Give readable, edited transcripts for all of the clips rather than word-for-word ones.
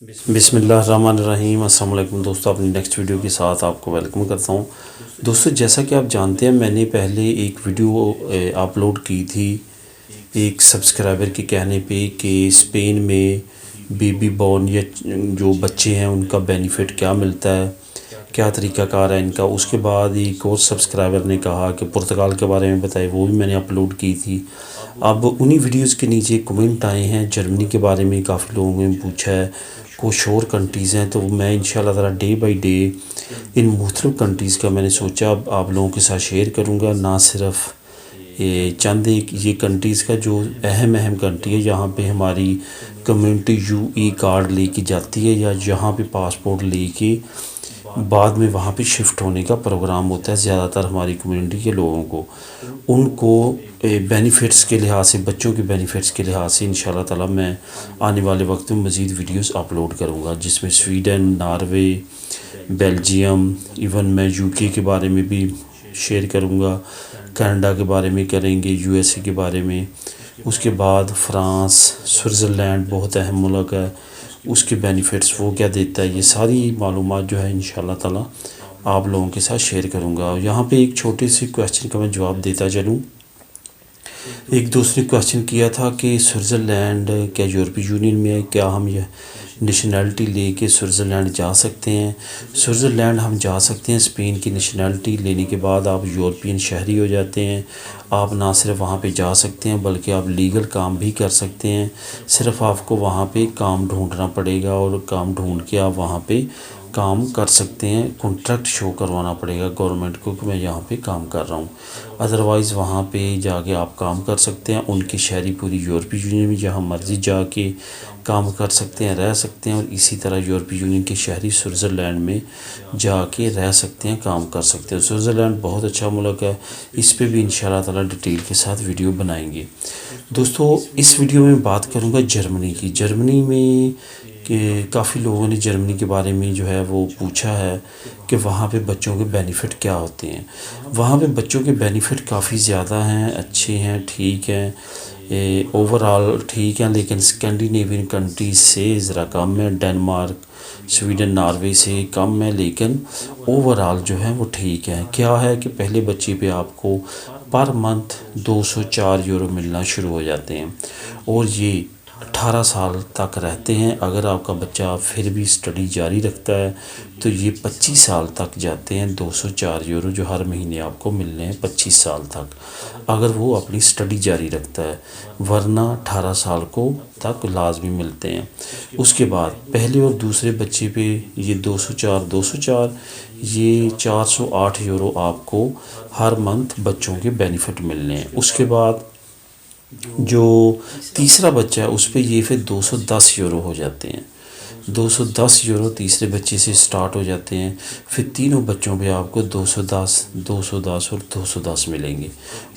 بسم اللہ الرحمن الرحیم۔ السلام علیکم دوستو، اپنی نیکسٹ ویڈیو کے ساتھ آپ کو ویلکم کرتا ہوں۔ دوستو جیسا کہ آپ جانتے ہیں، میں نے پہلے ایک ویڈیو اپلوڈ کی تھی ایک سبسکرائبر کے کہنے پہ کہ اسپین میں بیبی بورن یا جو بچے ہیں ان کا بینیفٹ کیا ملتا ہے، کیا طریقہ کار ہے ان کا۔ اس کے بعد ایک اور سبسکرائبر نے کہا کہ پرتگال کے بارے میں بتائے، وہ بھی میں نے اپلوڈ کی تھی۔ اب انہی ویڈیوز کے نیچے کمنٹ آئے ہیں جرمنی کے بارے میں، کافی لوگوں نے پوچھا ہے، کچھ اور کنٹریز ہیں، تو میں انشاءاللہ تعالی ڈے بائی ڈے ان مختلف کنٹریز کا میں نے سوچا اب آپ لوگوں کے ساتھ شیئر کروں گا، نہ صرف چند ایک یہ کنٹریز کا جو اہم کنٹری ہے جہاں پہ ہماری کمیونٹی یو ای کارڈ لے کے جاتی ہے، یا جہاں پہ پاسپورٹ لے کے بعد میں وہاں پہ شفٹ ہونے کا پروگرام ہوتا ہے زیادہ تر ہماری کمیونٹی کے لوگوں کو، ان کو بینیفٹس کے لحاظ سے، بچوں کے بینیفٹس کے لحاظ سے انشاءاللہ تعالی میں آنے والے وقت میں مزید ویڈیوز اپلوڈ کروں گا، جس میں سویڈن، ناروے، بیلجیم، ایون میں یو کے کے بارے میں بھی شیئر کروں گا، کینیڈا کے بارے میں کریں گے، یو ایس اے کے بارے میں، اس کے بعد فرانس، سوئٹزرلینڈ بہت اہم ملک ہے، اس کے بینیفٹس وہ کیا دیتا ہے، یہ ساری معلومات جو ہے انشاءاللہ تعالی آپ لوگوں کے ساتھ شیئر کروں گا۔ یہاں پہ ایک چھوٹے سے کویسچن کا میں جواب دیتا چلوں۔ ایک دوست نے کویسچن کیا تھا کہ سوئٹزرلینڈ کیا یورپی یونین میں ہے، کیا ہم یہ نیشنلٹی لے کے سوئٹزرلینڈ جا سکتے ہیں؟ سوئٹزرلینڈ ہم جا سکتے ہیں، اسپین کی نیشنلٹی لینے کے بعد آپ یورپین شہری ہو جاتے ہیں۔ آپ نہ صرف وہاں پہ جا سکتے ہیں بلکہ آپ لیگل کام بھی کر سکتے ہیں، صرف آپ کو وہاں پہ کام ڈھونڈنا پڑے گا، اور کام ڈھونڈ کے آپ وہاں پہ کام کر سکتے ہیں، کنٹریکٹ شو کروانا پڑے گا گورنمنٹ کو کہ میں یہاں پہ کام کر رہا ہوں۔ ادروائز وہاں پہ جا کے آپ کام کر سکتے ہیں، ان کی شہری پوری یورپی یونین میں جہاں مرضی جا کے کام کر سکتے ہیں، رہ سکتے ہیں، اور اسی طرح یورپی یونین کے شہری سوئٹزرلینڈ میں جا کے رہ سکتے ہیں، کام کر سکتے ہیں۔ سوئٹزرلینڈ بہت اچھا ملک ہے، اس پہ بھی انشاءاللہ تعالی ڈیٹیل کے ساتھ ویڈیو بنائیں گے۔ دوستو اس ویڈیو میں بات کروں گا جرمنی کی۔ جرمنی میں کہ کافی لوگوں نے جرمنی کے بارے میں جو ہے وہ پوچھا ہے کہ وہاں پہ بچوں کے بینیفٹ کیا ہوتے ہیں۔ وہاں پہ بچوں کے بینیفٹ کافی زیادہ ہیں، اچھے ہیں، ٹھیک ہیں، اوورآل ٹھیک ہیں، لیکن اسکینڈینیوین کنٹریز سے ذرا کم ہے، ڈینمارک، سویڈن، ناروے سے کم ہے، لیکن اوورآل جو ہے وہ ٹھیک ہے۔ کیا ہے کہ پہلے بچے پہ آپ کو پر منتھ 204 یورو ملنا شروع ہو جاتے ہیں، اور یہ 18 سال تک رہتے ہیں۔ اگر آپ کا بچہ پھر بھی اسٹڈی جاری رکھتا ہے تو یہ 25 سال تک جاتے ہیں، 204 یورو جو ہر مہینے آپ کو ملنے ہیں 25 سال تک، اگر وہ اپنی اسٹڈی جاری رکھتا ہے، ورنہ 18 سال کو تک لازمی ملتے ہیں۔ اس کے بعد پہلے اور دوسرے بچے پہ یہ 204 یہ 408 یورو آپ کو ہر منتھ بچوں کے بینیفٹ ملنے ہیں۔ اس کے بعد جو تیسرا بچہ ہے اس پہ یہ پھر 210 یورو ہو جاتے ہیں، 210 یورو تیسرے بچے سے سٹارٹ ہو جاتے ہیں، پھر تینوں بچوں پہ آپ کو 210 اور 210 ملیں گے،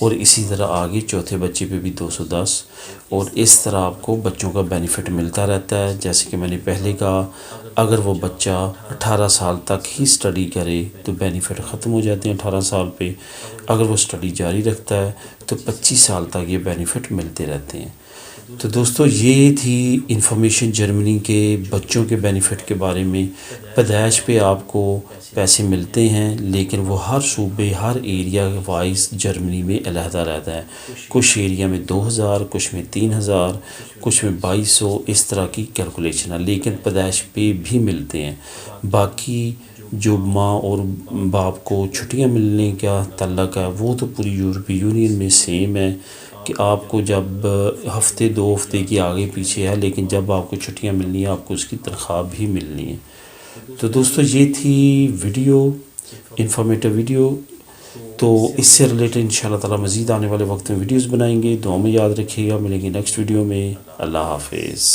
اور اسی طرح آگے چوتھے بچے پہ بھی 210، اور اس طرح آپ کو بچوں کا بینیفٹ ملتا رہتا ہے۔ جیسے کہ میں نے پہلے کہا، اگر وہ بچہ 18 سال تک ہی اسٹڈی کرے تو بینیفٹ ختم ہو جاتے ہیں 18 سال پہ، اگر وہ اسٹڈی جاری رکھتا ہے تو 25 سال تک یہ بینیفٹ ملتے رہتے ہیں۔ تو دوستو یہ تھی انفارمیشن جرمنی کے بچوں کے بینیفٹ کے بارے میں۔ پیدائش پہ آپ کو پیسے ملتے ہیں، لیکن وہ ہر صوبے، ہر ایریا وائز جرمنی میں علیحدہ رہتا ہے، کچھ ایریا میں 2000، کچھ میں 3000، کچھ میں 2200، اس طرح کی کیلکولیشن ہے، لیکن پیدائش پہ بھی ملتے ہیں۔ باقی جو ماں اور باپ کو چھٹیاں ملنے کا تعلق ہے وہ تو پوری یورپی یونین میں سیم ہے، کہ آپ کو جب ہفتے 2 ہفتے کی آگے پیچھے ہے، لیکن جب آپ کو چھٹیاں ملنی ہیں آپ کو اس کی تنخواہ بھی ملنی ہے۔ تو دوستو یہ تھی ویڈیو، انفارمیٹو ویڈیو، تو اس سے ریلیٹڈ انشاءاللہ تعالی مزید آنے والے وقت میں ویڈیوز بنائیں گے۔ دعا میں یاد رکھیے گا، ملیں گے نیکسٹ ویڈیو میں۔ اللہ حافظ۔